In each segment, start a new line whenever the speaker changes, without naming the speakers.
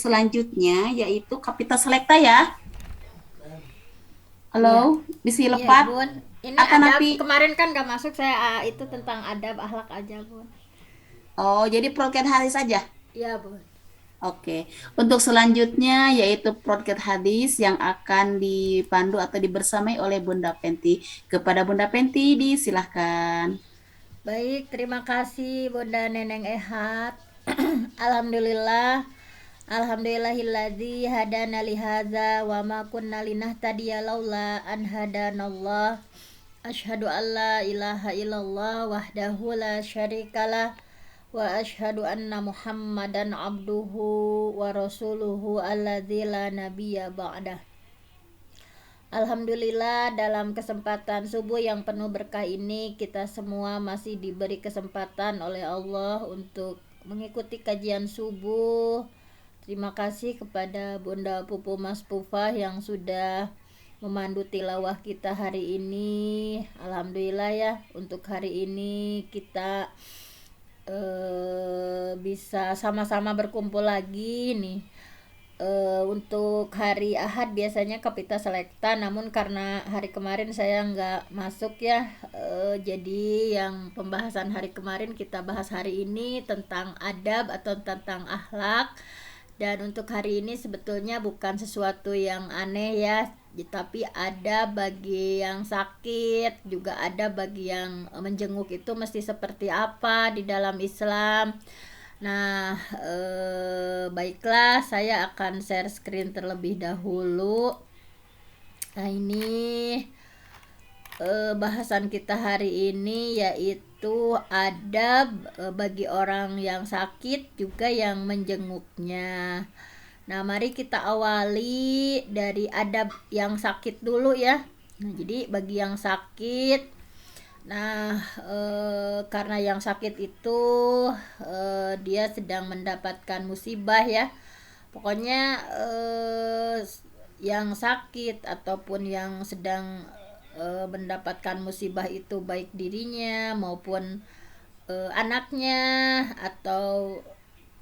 Selanjutnya yaitu Kapita Selekta ya.
Iya,
Halo, bisi
iya
lepat
Bun. Ini
akan
adab
napi.
kemarin kan gak masuk saya itu tentang adab akhlak aja Bun.
Oh, jadi proket hari saja.
Iya Bun.
Oke. Untuk selanjutnya yaitu proket hadis yang akan dipandu atau dibersamai oleh Bunda Penti. Kepada Bunda Penti disilahkan.
Baik, terima kasih Bunda Neneng Ehat. Alhamdulillah. Alhamdulillahilladzi hadana li hadza wa ma kunna linahtadiya laula an hadanallah. Asyhadu an la ilaha illallah wahdahu la syarikalah wa asyhadu anna Muhammadan abduhu wa rasuluhu alladzi la nabiyya ba'dah. Alhamdulillah dalam kesempatan subuh yang penuh berkah ini kita semua masih diberi kesempatan oleh Allah untuk mengikuti kajian subuh. Terima kasih kepada Bunda Pupu Mas Pufa yang sudah memandu tilawah kita hari ini. Alhamdulillah ya, untuk hari ini kita bisa sama-sama berkumpul lagi nih. Untuk hari Ahad biasanya Kapita Selekta, namun karena hari kemarin saya nggak masuk ya, jadi yang pembahasan hari kemarin kita bahas hari ini tentang adab atau tentang akhlak. Dan untuk hari ini sebetulnya bukan sesuatu yang aneh ya, tapi ada bagi yang sakit, juga ada bagi yang menjenguk itu mesti seperti apa di dalam Islam. Nah, baiklah, saya akan share screen terlebih dahulu. Nah, ini bahasan kita hari ini yaitu adab bagi orang yang sakit juga yang menjenguknya. Nah, mari kita awali dari adab yang sakit dulu ya. Nah, jadi bagi yang sakit, nah, karena yang sakit itu dia sedang mendapatkan musibah ya. Pokoknya yang sakit ataupun yang sedang mendapatkan musibah itu baik dirinya maupun anaknya atau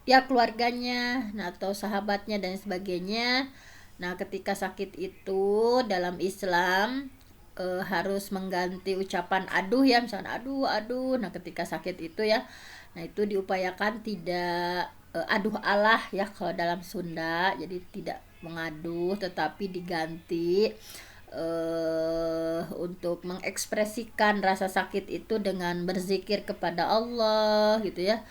ya keluarganya, nah atau sahabatnya dan sebagainya. Nah, ketika sakit itu dalam Islam harus mengganti ucapan aduh ya, misalnya aduh aduh. Nah, ketika sakit itu ya, nah itu diupayakan tidak aduh Allah ya kalau dalam Sunda, jadi tidak mengaduh tetapi diganti untuk mengekspresikan rasa sakit itu dengan berzikir kepada Allah gitu ya.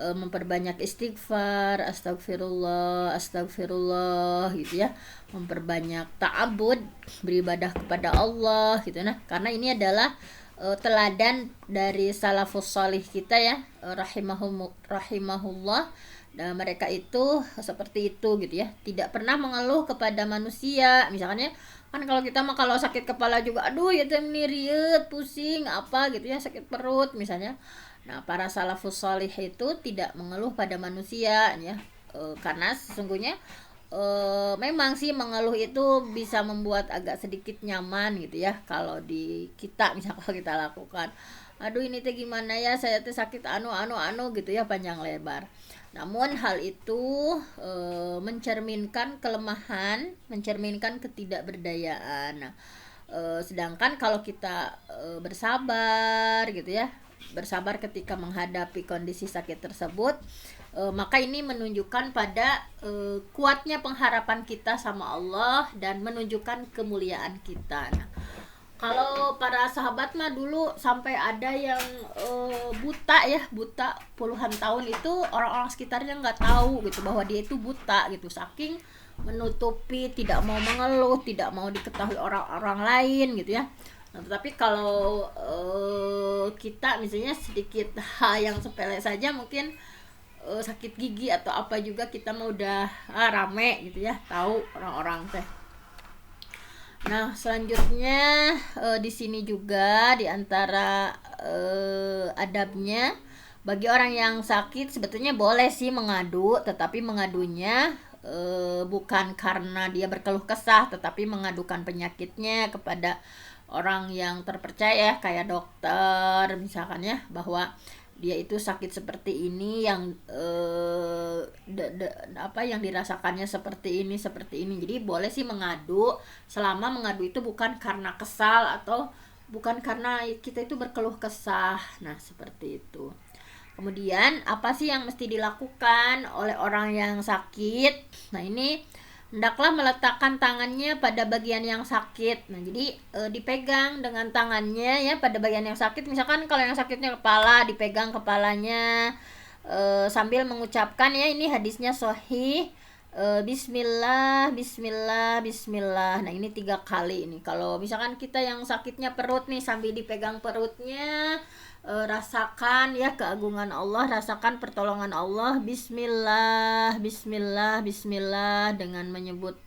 Memperbanyak istighfar, astagfirullah, astagfirullah gitu ya, memperbanyak ta'abud, beribadah kepada Allah gitu. Nah, karena ini adalah teladan dari salafus salih kita ya, rahimahullah. Dan mereka itu seperti itu gitu ya, tidak pernah mengeluh kepada manusia. Misalnya kan kalau kita mah kalau sakit kepala juga aduh ya ini riet pusing apa gitu ya, sakit perut misalnya. Nah, para salafus salih itu tidak mengeluh pada manusia ya, karena sesungguhnya memang sih mengeluh itu bisa membuat agak sedikit nyaman gitu ya kalau di kita misalnya kalau kita lakukan aduh ini teh gimana ya saya teh sakit anu gitu ya panjang lebar. Namun hal itu mencerminkan kelemahan, mencerminkan ketidakberdayaan. Nah, sedangkan kalau kita bersabar gitu ya, bersabar ketika menghadapi kondisi sakit tersebut, maka ini menunjukkan pada kuatnya pengharapan kita sama Allah dan menunjukkan kemuliaan kita. Nah, kalau para sahabat mah dulu sampai ada yang buta ya, buta puluhan tahun itu orang-orang sekitarnya nggak tahu gitu bahwa dia itu buta gitu, saking menutupi, tidak mau mengeluh, tidak mau diketahui orang-orang lain gitu ya. Nah, tetapi kalau kita misalnya sedikit hal yang sepele saja mungkin sakit gigi atau apa juga kita mau udah rame gitu ya, tahu orang-orang teh. Nah, selanjutnya di sini juga di antara adabnya bagi orang yang sakit sebetulnya boleh sih mengadu, tetapi mengadunya bukan karena dia berkeluh kesah, tetapi mengadukan penyakitnya kepada orang yang terpercaya kayak dokter misalkan ya, bahwa dia itu sakit seperti ini, yang apa yang dirasakannya seperti ini. Jadi boleh sih mengadu, selama mengadu itu bukan karena kesal atau bukan karena kita itu berkeluh kesah. Nah, seperti itu. Kemudian apa sih yang mesti dilakukan oleh orang yang sakit? Nah, ini hendaklah meletakkan tangannya pada bagian yang sakit. Nah, jadi dipegang dengan tangannya ya pada bagian yang sakit. Misalkan kalau yang sakitnya kepala, dipegang kepalanya sambil mengucapkan, ya ini hadisnya sahih, Bismillah, Bismillah, Bismillah. Nah, ini 3 kali ini. Kalau misalkan kita yang sakitnya perut nih, sambil dipegang perutnya, rasakan ya keagungan Allah, rasakan pertolongan Allah. Bismillah, Bismillah, Bismillah, dengan menyebut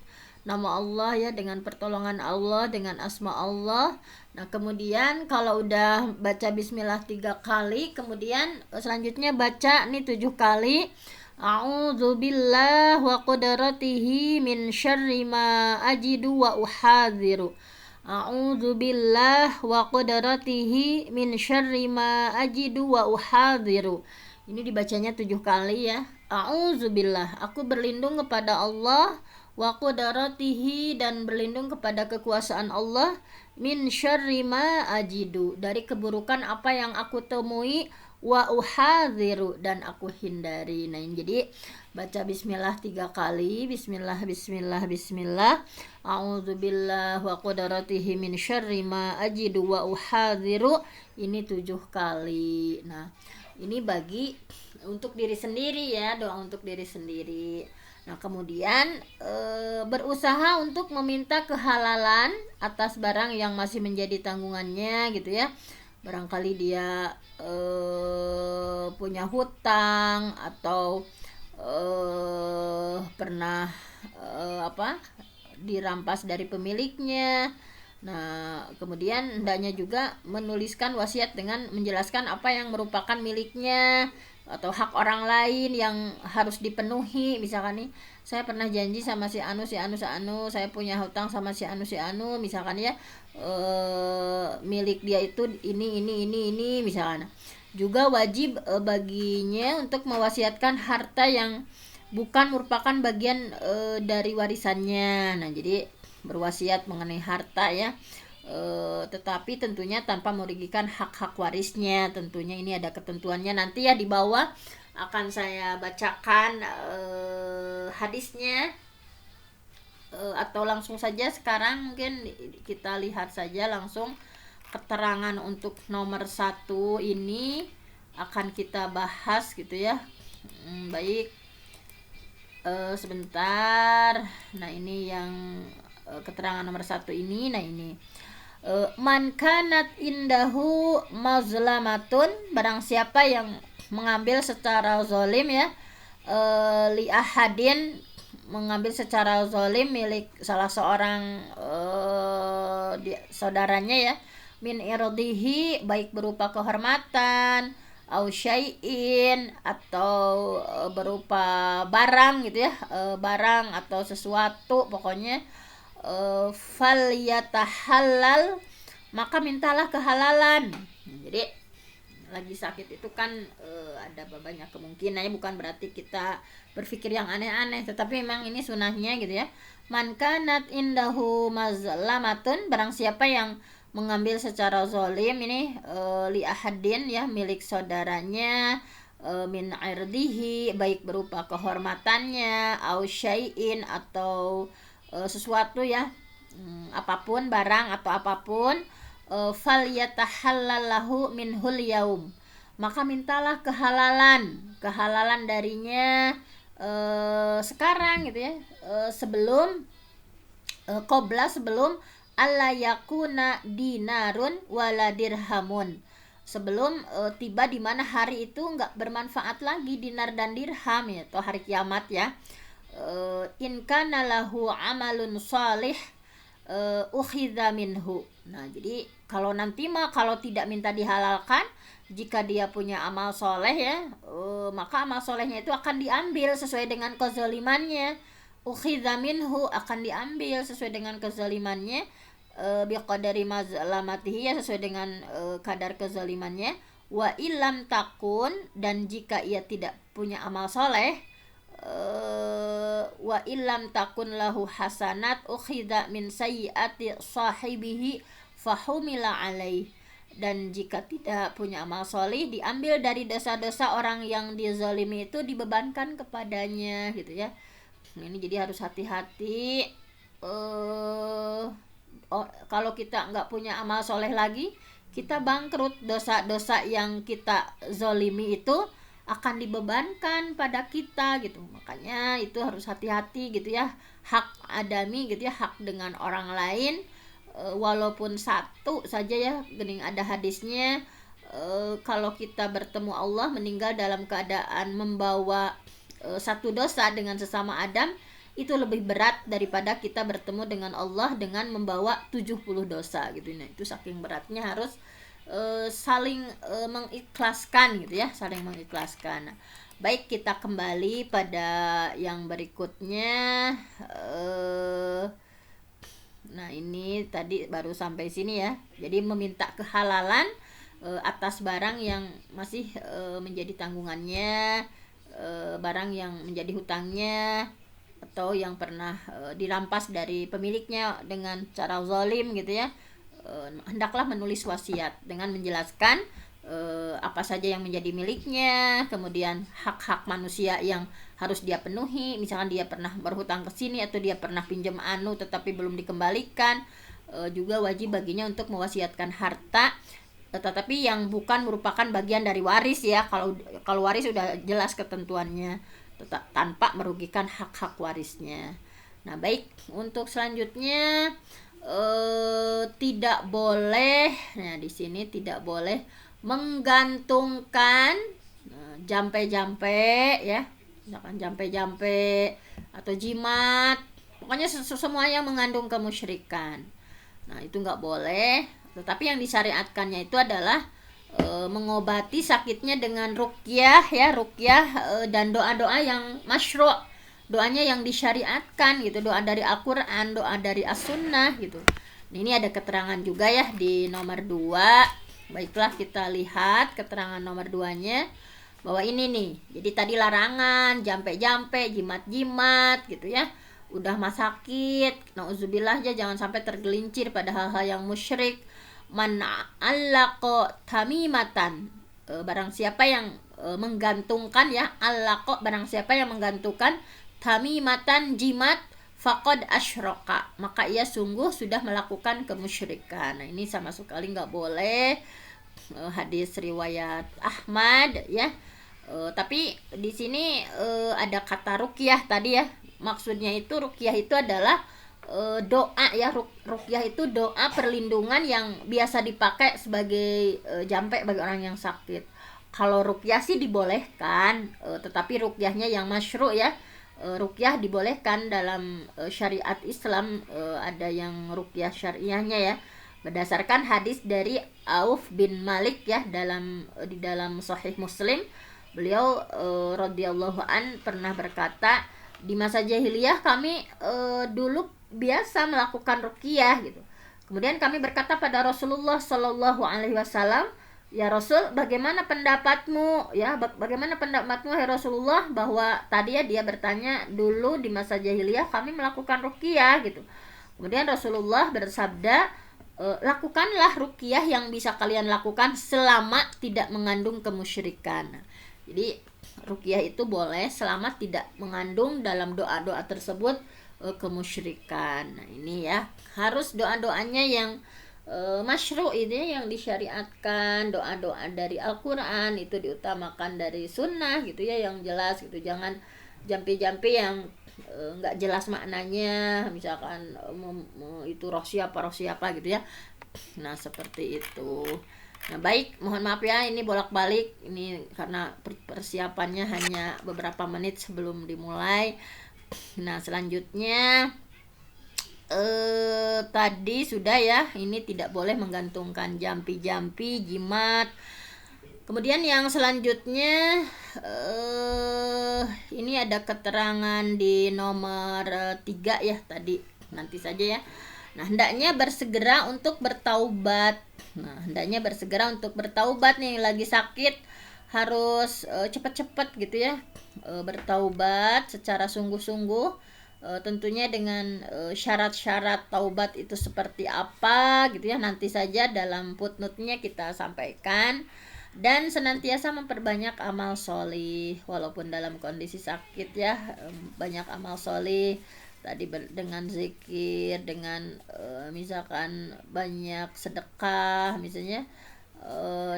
nama Allah ya, dengan pertolongan Allah, dengan asma Allah. Nah, kemudian kalau udah baca Bismillah 3 kali, kemudian selanjutnya baca nih 7 kali, A'udzubillah wa qudratihi min syarri ma ajidu wa uhadziru. A'udzubillah wa qudratihi min syarri ma ajidu wa uhadziru. Ini dibacanya 7 kali ya. A'udzubillah, aku berlindung kepada Allah, wa qudratihi, dan berlindung kepada kekuasaan Allah, min syarri ma ajidu, dari keburukan apa yang aku temui, wa uhadziru, dan aku hindari. Nah, ini jadi baca bismillah 3 kali. Bismillah, bismillah, bismillah. A'udzubillah wa qudratihi min syarri ma ajidu wa uhadziru. Ini 7 kali. Nah, ini bagi untuk diri sendiri ya, doa untuk diri sendiri. Nah, kemudian berusaha untuk meminta kehalalan atas barang yang masih menjadi tanggungannya gitu ya. Barangkali dia punya hutang atau pernah dirampas dari pemiliknya. Nah, kemudian hendaknya juga menuliskan wasiat dengan menjelaskan apa yang merupakan miliknya atau hak orang lain yang harus dipenuhi. Misalkan nih, saya pernah janji sama si anu, saya punya hutang sama si anu, misalkan ya, milik dia itu ini misalkan. Juga wajib baginya untuk mewasiatkan harta yang bukan merupakan bagian dari warisannya. Nah, jadi berwasiat mengenai harta ya, tetapi tentunya tanpa merugikan hak-hak warisnya. Tentunya ini ada ketentuannya, nanti ya di bawah akan saya bacakan hadisnya, atau langsung saja sekarang mungkin kita lihat saja langsung keterangan untuk nomor 1 ini akan kita bahas gitu ya. Baik, sebentar. Nah, ini yang keterangan nomor 1 ini. Nah, ini man kanat indahu mazlamatun, barang siapa yang mengambil secara zalim ya, li ahadin, mengambil secara zalim milik salah seorang saudaranya ya, min irdihi, baik berupa kehormatan, au syai'in, atau berupa barang gitu ya, barang atau sesuatu pokoknya, fal yatahallal, maka mintalah kehalalan. Jadi lagi sakit itu kan ada banyak kemungkinannya, bukan berarti kita berpikir yang aneh-aneh, tetapi memang ini sunahnya gitu ya. Man kanat indahu mazlamatun, barang siapa yang mengambil secara zalim ini, li ahadin ya, milik saudaranya, min irdihi, baik berupa kehormatannya, au syai'in, atau sesuatu ya, apapun, barang atau apapun, fal yatahallallahu minhul yaum, maka mintalah kehalalan darinya sekarang gitu ya, sebelum sebelum alla yakuna dinarun wala dirhamun, sebelum tiba di mana hari itu enggak bermanfaat lagi dinar dan dirham ya, atau hari kiamat ya. In kana lahu amalun salih ukhidha minhu. Nah, jadi kalau nanti mah kalau tidak minta dihalalkan, jika dia punya amal soleh ya, maka amal solehnya itu akan diambil sesuai dengan kezalimannya. Ukhidha minhu, akan diambil sesuai dengan kezalimannya, biqadari mazlamatihi ya, sesuai dengan kadar kezalimannya. Wa illam takun, dan jika ia tidak punya amal soleh, wa illam takun lahu hasanat ukhidha min sayyiati sahibihi fahumila alaih, dan jika tidak punya amal solih diambil dari dosa-dosa orang yang dizalimi itu, dibebankan kepadanya gitu ya. Nah, ini jadi harus hati-hati. Kalau kita nggak punya amal soleh lagi, kita bangkrut. Dosa-dosa yang kita zolimi itu akan dibebankan pada kita gitu. Makanya itu harus hati-hati gitu ya. Hak adami gitu ya, hak dengan orang lain, walaupun satu saja ya, gening ada hadisnya, kalau kita bertemu Allah meninggal dalam keadaan membawa satu dosa dengan sesama Adam, itu lebih berat daripada kita bertemu dengan Allah dengan membawa 70 dosa gitu. Nah, itu saking beratnya harus saling mengikhlaskan gitu ya, saling mengikhlaskan. Nah, baik, kita kembali pada yang berikutnya. Nah, ini tadi baru sampai sini ya. Jadi meminta kehalalan atas barang yang masih menjadi tanggungannya, barang yang menjadi hutangnya, atau yang pernah dirampas dari pemiliknya dengan cara zalim gitu ya. Hendaklah menulis wasiat dengan menjelaskan apa saja yang menjadi miliknya, kemudian hak-hak manusia yang harus dia penuhi, misalkan dia pernah berhutang ke sini atau dia pernah pinjam tetapi belum dikembalikan, juga wajib baginya untuk mewasiatkan harta, tetapi yang bukan merupakan bagian dari waris ya. Kalau waris sudah jelas ketentuannya, tetap tanpa merugikan hak-hak warisnya. Nah, baik, untuk selanjutnya tidak boleh, nah di sini tidak boleh menggantungkan jampe-jampe ya, misalkan jampe-jampe atau jimat, pokoknya semua yang mengandung kemusyrikan. Nah, itu nggak boleh. Tetapi yang disyariatkannya itu adalah mengobati sakitnya dengan ruqyah ya, ruqyah dan doa-doa yang masyru', doanya yang disyariatkan gitu, doa dari Al-Quran, doa dari As-Sunnah gitu. Nah, ini ada keterangan juga ya di nomor 2. Baiklah, kita lihat keterangan nomor 2-nya, bahwa ini nih, jadi tadi larangan jampe-jampe, jimat-jimat gitu ya, udah mah sakit, nauzubillah ya, jangan sampai tergelincir pada hal-hal yang musyrik. Man allaqa tamimatan, barang siapa yang menggantungkan ya, allaqa, barang siapa yang menggantungkan tamimatan, jimat, faqad asyraka, maka ia sungguh sudah melakukan kemusyrikan. Nah, ini sama sekali nggak boleh. Hadis riwayat Ahmad ya. Tapi di sini ada kata ruqyah tadi ya. Maksudnya itu ruqyah itu adalah doa ya. Ruqyah itu doa perlindungan yang biasa dipakai sebagai jampe bagi orang yang sakit. Kalau ruqyah sih dibolehkan, tetapi ruqyahnya yang masyru' ya. Ruqyah dibolehkan dalam syariat Islam, ada yang ruqyah syariahnya ya, berdasarkan hadis dari Auf bin Malik ya, di dalam Sahih Muslim. Beliau radhiyallahu an pernah berkata, di masa jahiliyah kami dulu biasa melakukan ruqyah gitu. Kemudian kami berkata pada Rasulullah Shallallahu alaihi wasallam, ya Rasul, bagaimana pendapatmu ya, bagaimana pendapatmu ya Rasulullah, bahwa tadi ya dia bertanya, dulu di masa jahiliyah kami melakukan ruqyah gitu. Kemudian Rasulullah bersabda, lakukanlah ruqyah yang bisa kalian lakukan selama tidak mengandung kemusyrikan. Jadi ruqyah itu boleh selama tidak mengandung dalam doa-doa tersebut kemusyrikan. Nah, ini ya, harus doa-doanya yang masyru' ini, yang disyariatkan. Doa-doa dari Al-Quran itu diutamakan dari sunnah gitu ya, yang jelas gitu. Jangan jampi-jampi yang nggak jelas maknanya, misalkan itu roh siapa gitu ya. Nah, seperti itu. Nah, baik, mohon maaf ya, ini bolak-balik ini karena persiapannya hanya beberapa menit sebelum dimulai. Nah, selanjutnya tadi sudah ya, ini tidak boleh menggantungkan jampi-jampi, jimat. Kemudian yang selanjutnya ini ada keterangan di nomor 3 ya, tadi nanti saja ya. Nah, hendaknya bersegera untuk bertaubat. Nah, hendaknya bersegera untuk bertaubat nih, lagi sakit harus cepat-cepat gitu ya, bertaubat secara sungguh-sungguh. Tentunya dengan syarat-syarat taubat itu seperti apa gitu ya, nanti saja dalam footnote-nya kita sampaikan. Dan senantiasa memperbanyak amal solih walaupun dalam kondisi sakit ya, banyak amal solih tadi dengan zikir, dengan misalkan banyak sedekah misalnya,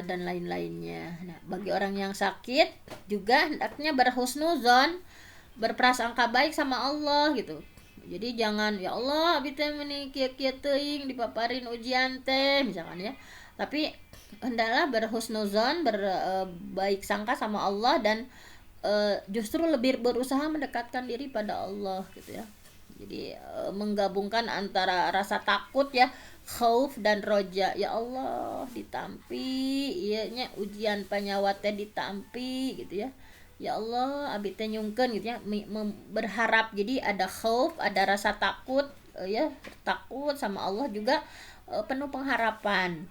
dan lain-lainnya. Nah, bagi orang yang sakit juga hendaknya berhusnuzon, berprasangka baik sama Allah gitu. Jadi jangan ya Allah abi teh meuni kieu-kieu teuing dipaparin ujian teh misalkan ya. Tapi hendaklah berhusnuzon, berbaik sangka sama Allah, dan justru lebih berusaha mendekatkan diri pada Allah gitu ya. Jadi menggabungkan antara rasa takut ya, khauf dan roja. Ya Allah ditampi ieu nya ujian panyawa teh ditampi gitu ya. Ya Allah abi teh nyungkeun gitu ya, berharap. Jadi ada khauf, ada rasa takut, ya takut sama Allah juga, penuh pengharapan,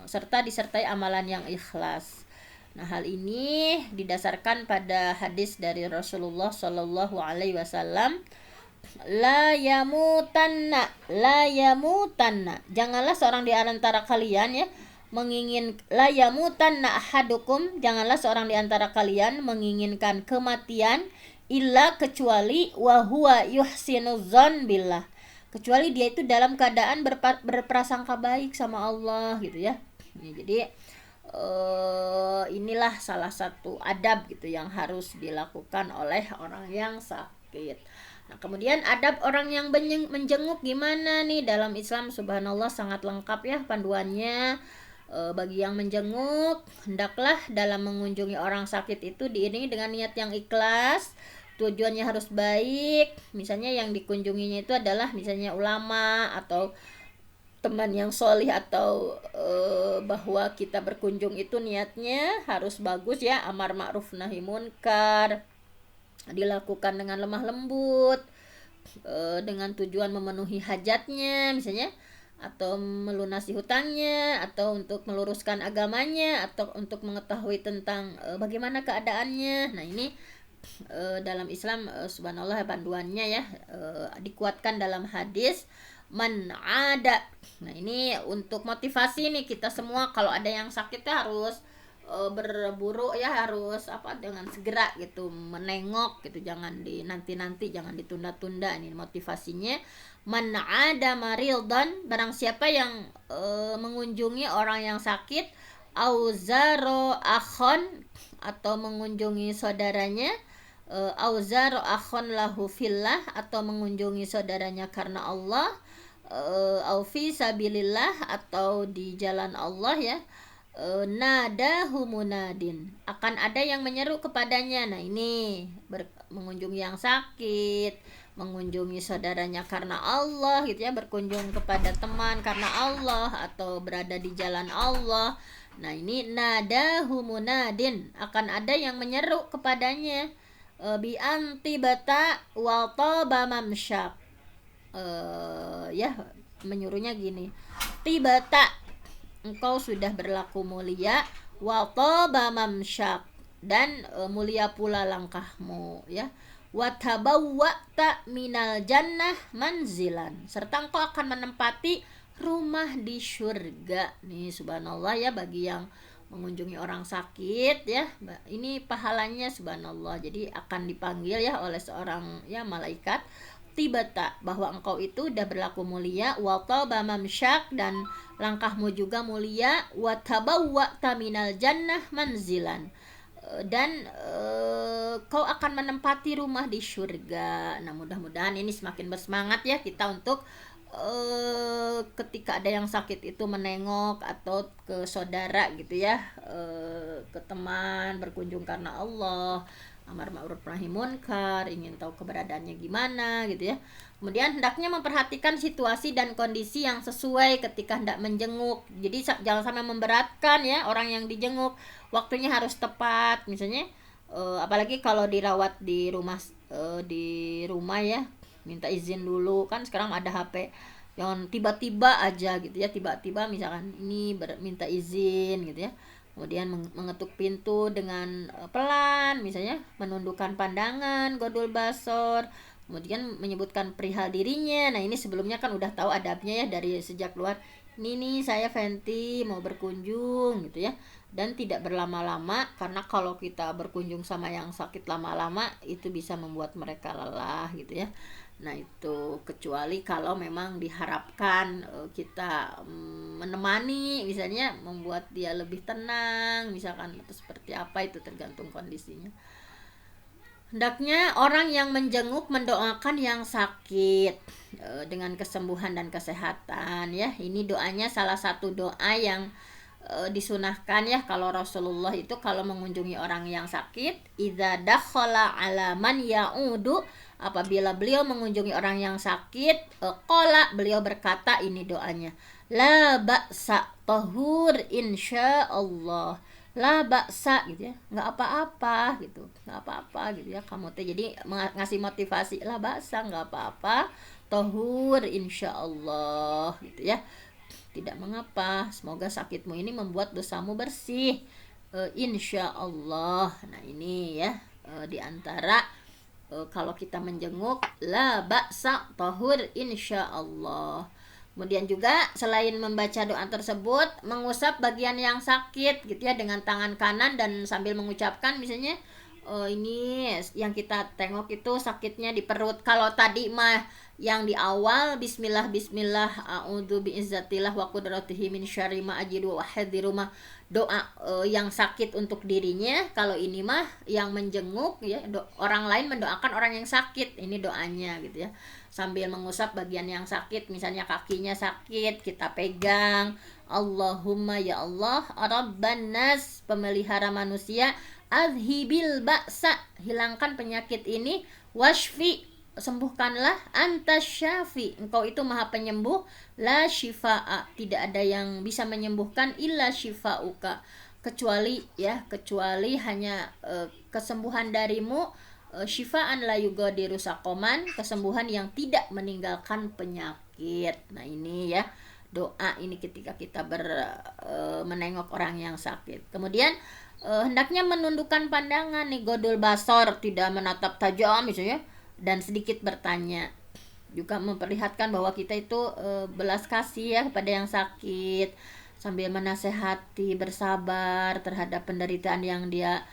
serta disertai amalan yang ikhlas. Nah, hal ini didasarkan pada hadis dari Rasulullah Shallallahu Alaihi Wasallam, la yamutanna, janganlah seorang di antara kalian ya la yamutanna ahadukum, janganlah seorang di antara kalian menginginkan kematian, illa kecuali wa huwa yuhsinudzon billah, kecuali dia itu dalam keadaan berprasangka baik sama Allah gitu ya. Jadi inilah salah satu adab gitu yang harus dilakukan oleh orang yang sakit. Nah, kemudian adab orang yang menjenguk gimana nih dalam Islam? Subhanallah sangat lengkap ya panduannya. Bagi yang menjenguk, hendaklah dalam mengunjungi orang sakit itu diiringi dengan niat yang ikhlas. Tujuannya harus baik. Misalnya yang dikunjunginya itu adalah misalnya ulama atau teman yang solih, atau bahwa kita berkunjung itu niatnya harus bagus ya, amar ma'ruf nahi munkar, dilakukan dengan lemah lembut, dengan tujuan memenuhi hajatnya misalnya, atau melunasi hutangnya, atau untuk meluruskan agamanya, atau untuk mengetahui tentang bagaimana keadaannya. Nah, ini dalam Islam subhanallah panduannya ya, dikuatkan dalam hadis man ada. Nah, ini untuk motivasi nih kita semua, kalau ada yang sakit ya harus berburu ya, harus dengan segera gitu menengok gitu, jangan nanti jangan ditunda-tunda. Ini motivasinya, man ada marildan, barang siapa yang mengunjungi orang yang sakit, auzaro akhon, atau mengunjungi saudaranya, auzaro akhon lahu fillah, atau mengunjungi saudaranya karena Allah, au fi sabilillah, atau di jalan Allah ya, nadahu munadin, akan ada yang menyeru kepadanya. Nah, ini mengunjungi yang sakit, mengunjungi saudaranya karena Allah gitu ya, berkunjung kepada teman karena Allah, atau berada di jalan Allah. Nah, ini nadahu munadin, akan ada yang menyeru kepadanya, bi antibata wa taba mamsyak, ya menyuruhnya gini, tibata, engkau sudah berlaku mulia, wa taba mamsyak, dan mulia pula langkahmu ya, wa tabawwa'ta minal jannah manzilan, serta engkau akan menempati rumah di surga. Nih subhanallah ya, bagi yang mengunjungi orang sakit ya, ini pahalanya subhanallah. Jadi akan dipanggil ya oleh seorang ya malaikat, tibata, bahwa engkau itu udah berlaku mulia, wa taba mamsyak, dan langkahmu juga mulia, wa tabawwa'ta minal jannah manzilan, dan kau akan menempati rumah di surga. Nah, mudah-mudahan ini semakin bersemangat ya kita untuk ketika ada yang sakit itu menengok, atau ke saudara gitu ya, ke teman, berkunjung karena Allah, amar ma'ruf nahi munkar, ingin tahu keberadaannya gimana gitu ya. Kemudian hendaknya memperhatikan situasi dan kondisi yang sesuai ketika hendak menjenguk. Jadi jangan sampai memberatkan ya orang yang dijenguk. Waktunya harus tepat. Misalnya apalagi kalau dirawat di rumah ya, minta izin dulu, kan sekarang ada HP Jangan tiba-tiba aja gitu ya, tiba-tiba misalkan ini minta izin gitu ya, kemudian mengetuk pintu dengan pelan, misalnya menundukkan pandangan, godul basor, kemudian menyebutkan perihal dirinya. Nah ini sebelumnya kan udah tahu adabnya ya dari sejak keluar, ini nih saya Fenty mau berkunjung gitu ya, dan tidak berlama-lama, karena kalau kita berkunjung sama yang sakit lama-lama itu bisa membuat mereka lelah gitu ya. Nah itu kecuali kalau memang diharapkan kita menemani, misalnya membuat dia lebih tenang misalkan, atau seperti apa, itu tergantung kondisinya. Hendaknya orang yang menjenguk mendoakan yang sakit dengan kesembuhan dan kesehatan ya. Ini doanya salah satu doa yang disunahkan ya, kalau Rasulullah itu kalau mengunjungi orang yang sakit, idza dakhala ala man ya'udu, apabila beliau mengunjungi orang yang sakit, qala, beliau berkata, ini doanya, la ba'sa tahur insyaallah, la baksa gitu ya, nggak apa-apa gitu, nggak apa-apa gitu ya kamu teh. Jadi ngasih motivasi, la baksa, nggak apa-apa, tohur insyaallah gitu ya, tidak mengapa, semoga sakitmu ini membuat dosamu bersih, insyaallah. Nah ini ya diantara kalau kita menjenguk, la baksa tohur insyaallah. Kemudian juga selain membaca doa tersebut, mengusap bagian yang sakit gitu ya dengan tangan kanan dan sambil mengucapkan, misalnya ini yang kita tengok itu sakitnya di perut. Kalau tadi mah yang di awal bismillah bismillah a'udzu biizzatillah wa qudratihi min syarri ma ajidu wa hadiru mah doa yang sakit untuk dirinya. Kalau ini mah yang menjenguk ya, orang lain mendoakan orang yang sakit, ini doanya gitu ya, sambil mengusap bagian yang sakit, misalnya kakinya sakit, kita pegang, Allahumma ya Allah rabban nas, pemelihara manusia, adhibil ba'sa, hilangkan penyakit ini, washfi, sembuhkanlah, antas syafi, engkau itu maha penyembuh, la shifa'a, tidak ada yang bisa menyembuhkan, illa shifa'uka, kecuali ya, kecuali hanya kesembuhan darimu, syifaan la yugadiru saqoman, kesembuhan yang tidak meninggalkan penyakit. Nah ini ya doa ini ketika kita menengok orang yang sakit. Kemudian hendaknya menundukkan pandangan nih, godul basor, tidak menatap tajam misalnya, dan sedikit bertanya, juga memperlihatkan bahwa kita itu belas kasih ya kepada yang sakit, sambil menasehati, bersabar terhadap penderitaan yang dia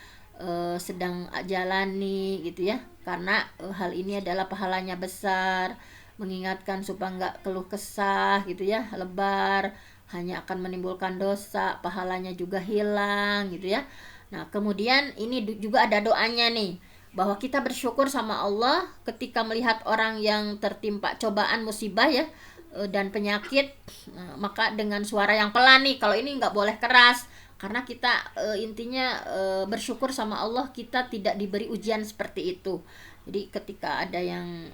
sedang jalani gitu ya, karena hal ini adalah pahalanya besar, mengingatkan supaya nggak keluh kesah gitu ya, lebar, hanya akan menimbulkan dosa, pahalanya juga hilang gitu ya. Nah kemudian ini juga ada doanya nih, bahwa kita bersyukur sama Allah ketika melihat orang yang tertimpa cobaan musibah ya dan penyakit. Nah, maka dengan suara yang pelan nih, kalau ini nggak boleh keras, karena kita intinya bersyukur sama Allah kita tidak diberi ujian seperti itu. Jadi ketika ada yang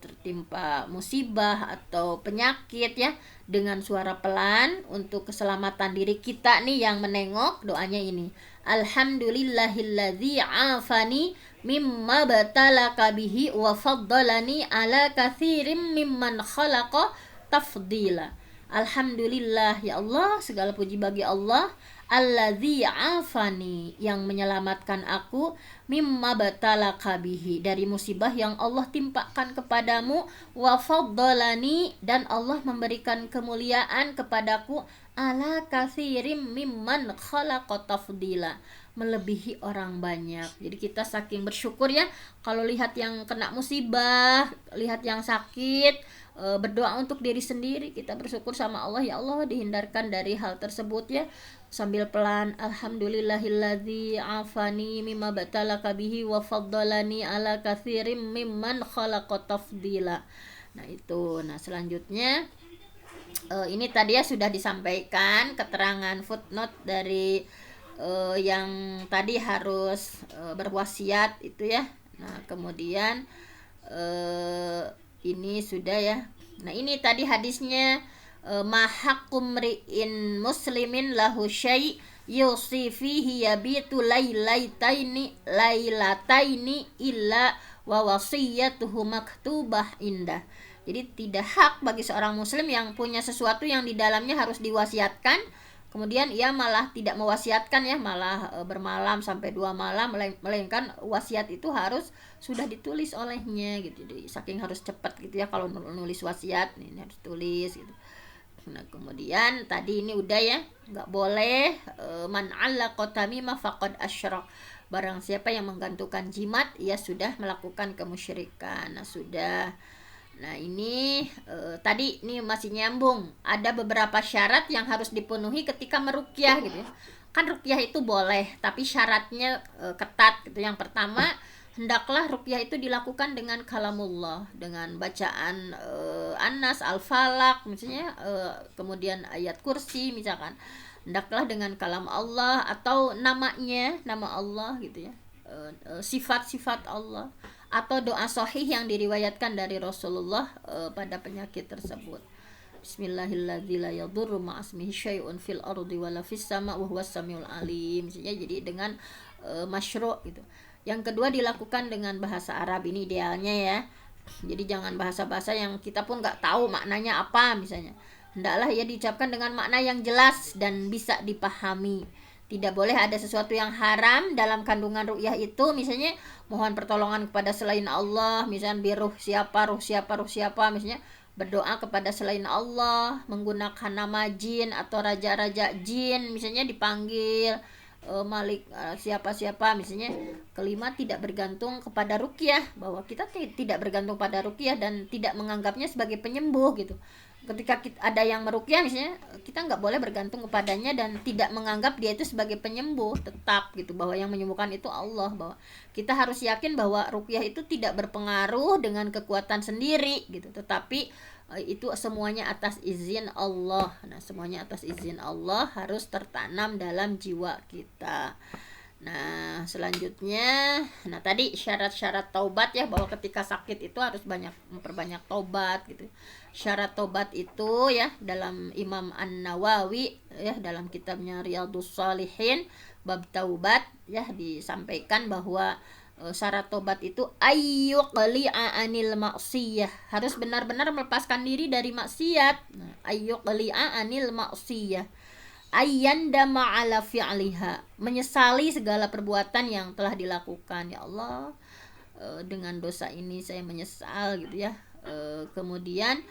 tertimpa musibah atau penyakit ya, dengan suara pelan untuk keselamatan diri kita nih yang menengok, doanya ini, alhamdulillahilladzi afani mimma batalaka bihi wa faddalani ala katsirin mimman khalaqa tafdila. Alhamdulillah ya Allah, segala puji bagi Allah, alladzi afani, yang menyelamatkan aku, mimma batalaka bihi, dari musibah yang Allah timpakan kepadamu, wa faddalani, dan Allah memberikan kemuliaan kepadaku, ala katsirin mimman khalaqa tafdila, melebihi orang banyak. Jadi kita saking bersyukur ya kalau lihat yang kena musibah, lihat yang sakit, berdoa untuk diri sendiri, kita bersyukur sama Allah, ya Allah dihindarkan dari hal tersebut ya, sambil pelan, alhamdulillahilladzi afani mimma batalaka bihi wa faddalani ala katsirin mimman khalaqa tafdila. Nah itu, nah selanjutnya ini tadi ya sudah disampaikan keterangan footnote dari yang tadi harus berwasiat itu ya. Nah kemudian ini sudah ya. Nah ini tadi hadisnya, mahakum ri'in muslimin lahu syai' yusi fihi yabitu lailataini illa wa wasiyatuhu maktubah indah. Jadi tidak hak bagi seorang muslim yang punya sesuatu yang di dalamnya harus diwasiatkan, kemudian ia malah tidak mewasiatkan ya, malah bermalam sampai 2 malam, melainkan wasiat itu harus sudah ditulis olehnya gitu. Jadi saking harus cepat gitu ya kalau nulis wasiat, ini harus tulis gitu. Nah kemudian tadi ini udah ya, nggak boleh man allaqa tamimah faqad asyrak. Barang siapa yang menggantungkan jimat, ia sudah melakukan kemusyrikan. Nah sudah. Nah ini tadi ini masih nyambung. Ada beberapa syarat yang harus dipenuhi ketika meruqyah gitu ya. Kan ruqyah itu boleh, tapi syaratnya ketat gitu. Yang pertama, hendaklah ruqyah itu dilakukan dengan kalamullah, dengan bacaan An-Nas, Al-Falaq misalnya, kemudian ayat kursi misalkan. Hendaklah dengan kalam Allah atau namanya, nama Allah gitu ya. Sifat-sifat Allah atau doa sahih yang diriwayatkan dari Rasulullah pada penyakit tersebut. Bismillahirrahmanirrahim la yadurru ma'asmihi syai'un fil ardi wala fis sama wa huwas samiul alim. Jadi dengan masyru' gitu. Yang kedua dilakukan dengan bahasa Arab, ini idealnya ya. Jadi jangan bahasa-bahasa yang kita pun nggak tahu maknanya apa misalnya. Hendaklah ia diucapkan dengan makna yang jelas dan bisa dipahami. Tidak boleh ada sesuatu yang haram dalam kandungan ru'yah itu, misalnya mohon pertolongan kepada selain Allah, misalnya biruh siapa, ruh siapa, ruh siapa, misalnya berdoa kepada selain Allah, menggunakan nama jin atau raja-raja jin, misalnya dipanggil Malik siapa-siapa misalnya. Kelima, tidak bergantung kepada ruqyah, bahwa kita tidak bergantung pada ruqyah dan tidak menganggapnya sebagai penyembuh gitu. Ketika ada yang meruqyah misalnya, kita nggak boleh bergantung kepadanya dan tidak menganggap dia itu sebagai penyembuh, tetap gitu bahwa yang menyembuhkan itu Allah, bahwa kita harus yakin bahwa ruqyah itu tidak berpengaruh dengan kekuatan sendiri gitu, tetapi itu semuanya atas izin Allah. Nah semuanya atas izin Allah, harus tertanam dalam jiwa kita. Nah selanjutnya, nah tadi syarat-syarat taubat ya, bahwa ketika sakit itu harus memperbanyak taubat gitu. Syarat taubat itu ya, dalam Imam An-Nawawi ya, dalam kitabnya Riyadhus Shalihin bab taubat ya, disampaikan bahwa syarat tobat itu ayyuqli'a anil maksiyah, harus benar-benar melepaskan diri dari maksiat. Nah, ayyuqli'a anil maksiyah, ayyandama ala fi'liha, menyesali segala perbuatan yang telah dilakukan. Ya Allah, dengan dosa ini saya menyesal gitu ya. Kemudian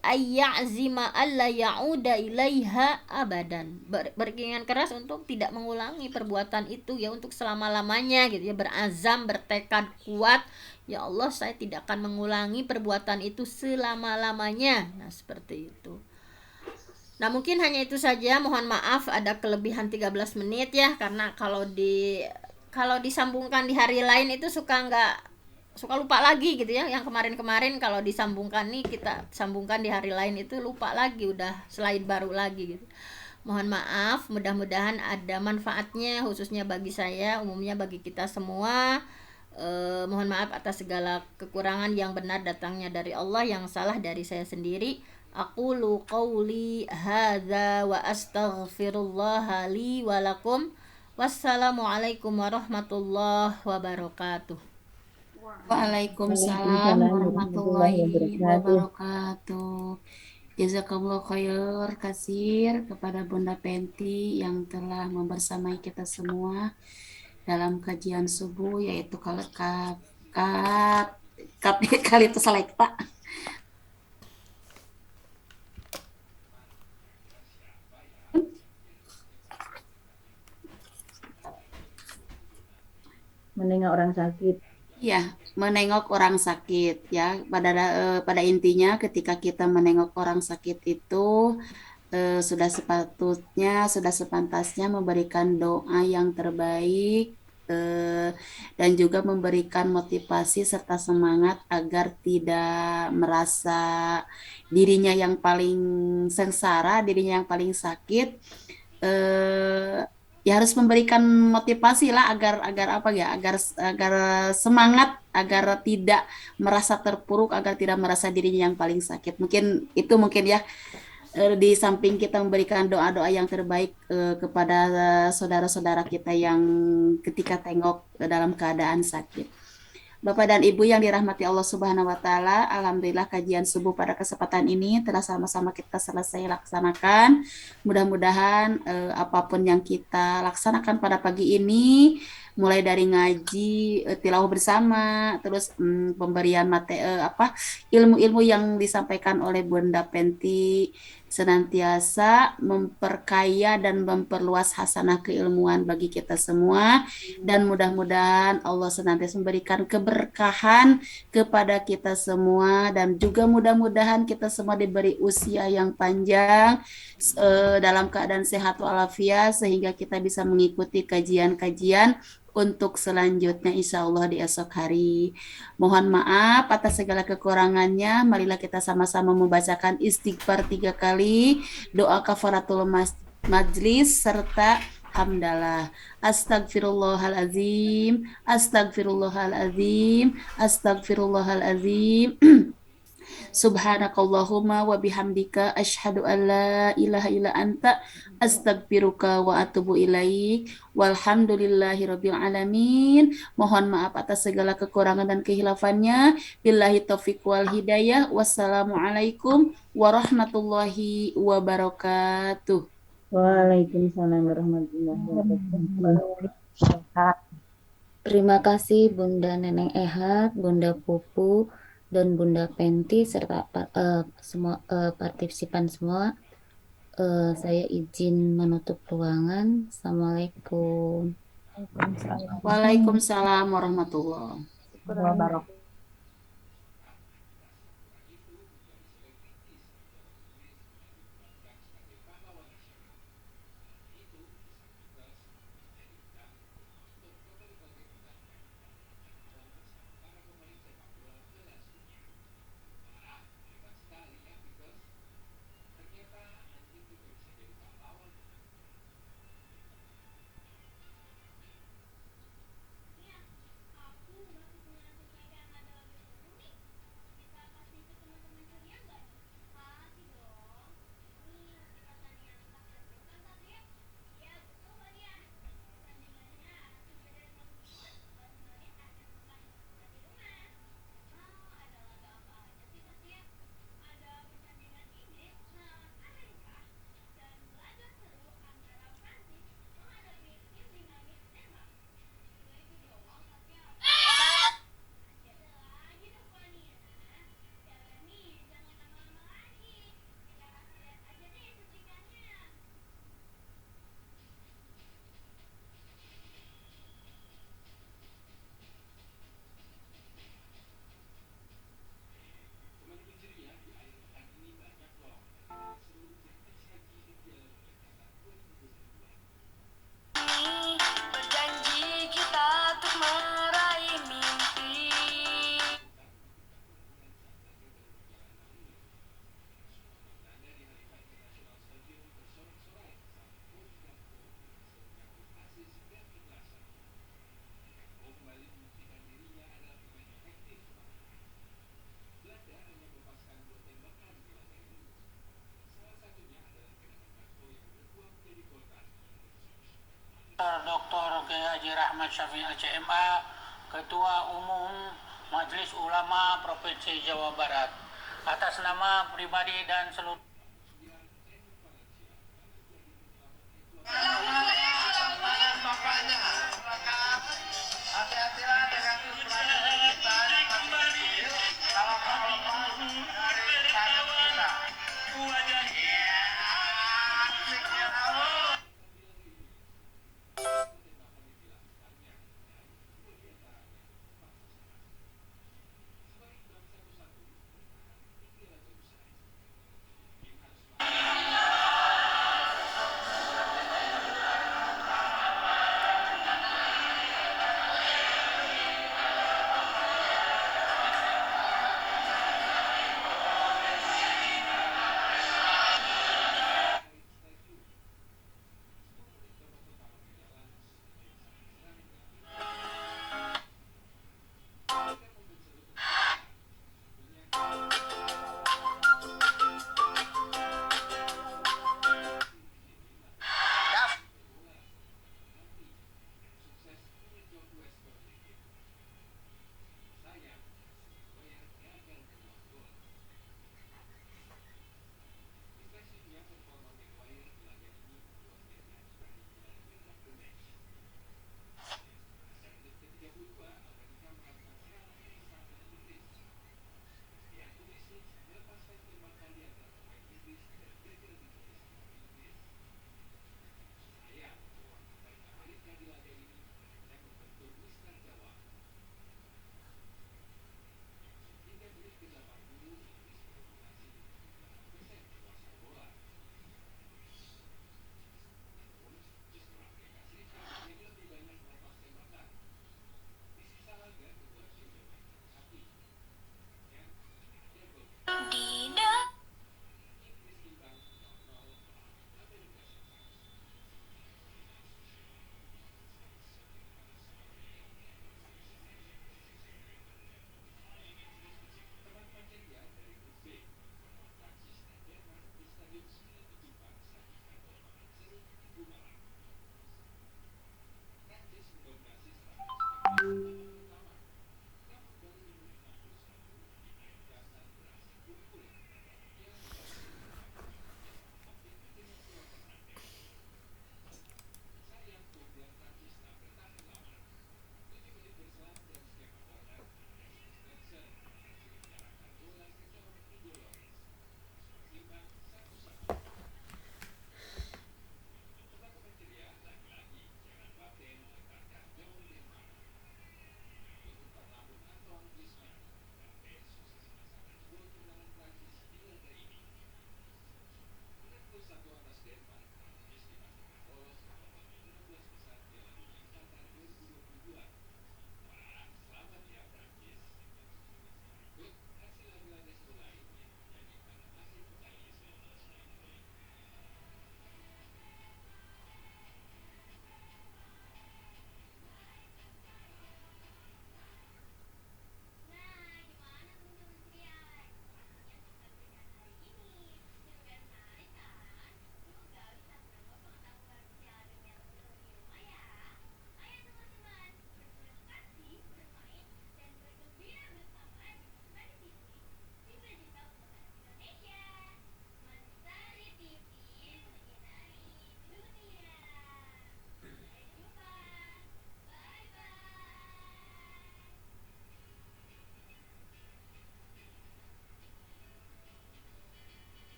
ayyazima alla ya'uda ilaiha abadan, berkeinginan keras untuk tidak mengulangi perbuatan itu ya, untuk selama-lamanya gitu ya, berazam, bertekad kuat, ya Allah saya tidak akan mengulangi perbuatan itu selama-lamanya. Nah seperti itu. Nah mungkin hanya itu saja, mohon maaf ada kelebihan 13 menit ya, karena kalau disambungkan di hari lain itu suka lupa lagi gitu ya. Yang kemarin-kemarin kalau disambungkan nih, kita sambungkan di hari lain itu lupa lagi, udah slide baru lagi gitu. Mohon maaf, mudah-mudahan ada manfaatnya, khususnya bagi saya, umumnya bagi kita semua. Mohon maaf atas segala kekurangan, yang benar datangnya dari Allah, yang salah dari saya sendiri. Aqulu qawli hadza wa astaghfirullah li wa lakum. Wassalamualaikum warahmatullahi wabarakatuh.
Waalaikumsalam
Waalaikumsalam warahmatullahi
warahmatullahi
wabarakatuh.
wabarakatuh. Jazakallah khair kasir kepada Bunda Penti yang telah membersamai kita semua dalam kajian subuh, yaitu kalau kali itu selekta.
Menengok orang sakit.
Ya, menengok orang sakit ya. Pada intinya ketika kita menengok orang sakit itu sudah sepantasnya memberikan doa yang terbaik, dan juga memberikan motivasi serta semangat agar tidak merasa dirinya yang paling sengsara, dirinya yang paling sakit. Ya harus memberikan motivasi lah, agar apa ya, agar semangat, agar tidak merasa terpuruk, agar tidak merasa dirinya yang paling sakit. Mungkin ya, di samping kita memberikan doa-doa yang terbaik kepada saudara-saudara kita yang ketika tengok dalam keadaan sakit. Bapak dan Ibu yang dirahmati Allah Subhanahu wa taala, alhamdulillah kajian subuh pada kesempatan ini telah sama-sama kita selesai laksanakan. Mudah-mudahan apapun yang kita laksanakan pada pagi ini, mulai dari ngaji, tilawah bersama, terus pemberian ilmu-ilmu yang disampaikan oleh Bunda Penti senantiasa memperkaya dan memperluas hasanah keilmuan bagi kita semua, dan mudah-mudahan Allah senantiasa memberikan keberkahan kepada kita semua, dan juga mudah-mudahan kita semua diberi usia yang panjang dalam keadaan sehat walafiat sehingga kita bisa mengikuti kajian-kajian untuk selanjutnya insya Allah di esok hari. Mohon maaf atas segala kekurangannya. Marilah kita sama-sama membacakan istighfar 3 kali, doa kafaratul majlis, serta hamdalah. Astagfirullahalazim, astagfirullahalazim, astagfirullahalazim. Subhanakallahumma wa bihamdika asyhadu an la ilaha illa anta astaghfiruka wa atubu ilaik. Walhamdulillahi rabbil alamin. Mohon maaf atas segala kekurangan dan kehilafannya. Billahi taufiq wal hidayah. Wassalamualaikum warahmatullahi wabarakatuh.
Waalaikumsalam warahmatullahi wabarakatuh.
Terima kasih Bunda Neneng Ehat, Bunda Pupu, dan Bunda Penti serta semua partisipan semua. Saya izin menutup ruangan. Assalamualaikum.
Waalaikumsalam warahmatullahi
Wabarakatuh.
Dr. Kiai Haji Rahmat Syafi'i CMA, Ketua Umum Majelis Ulama Provinsi Jawa Barat. Atas nama pribadi dan seluruh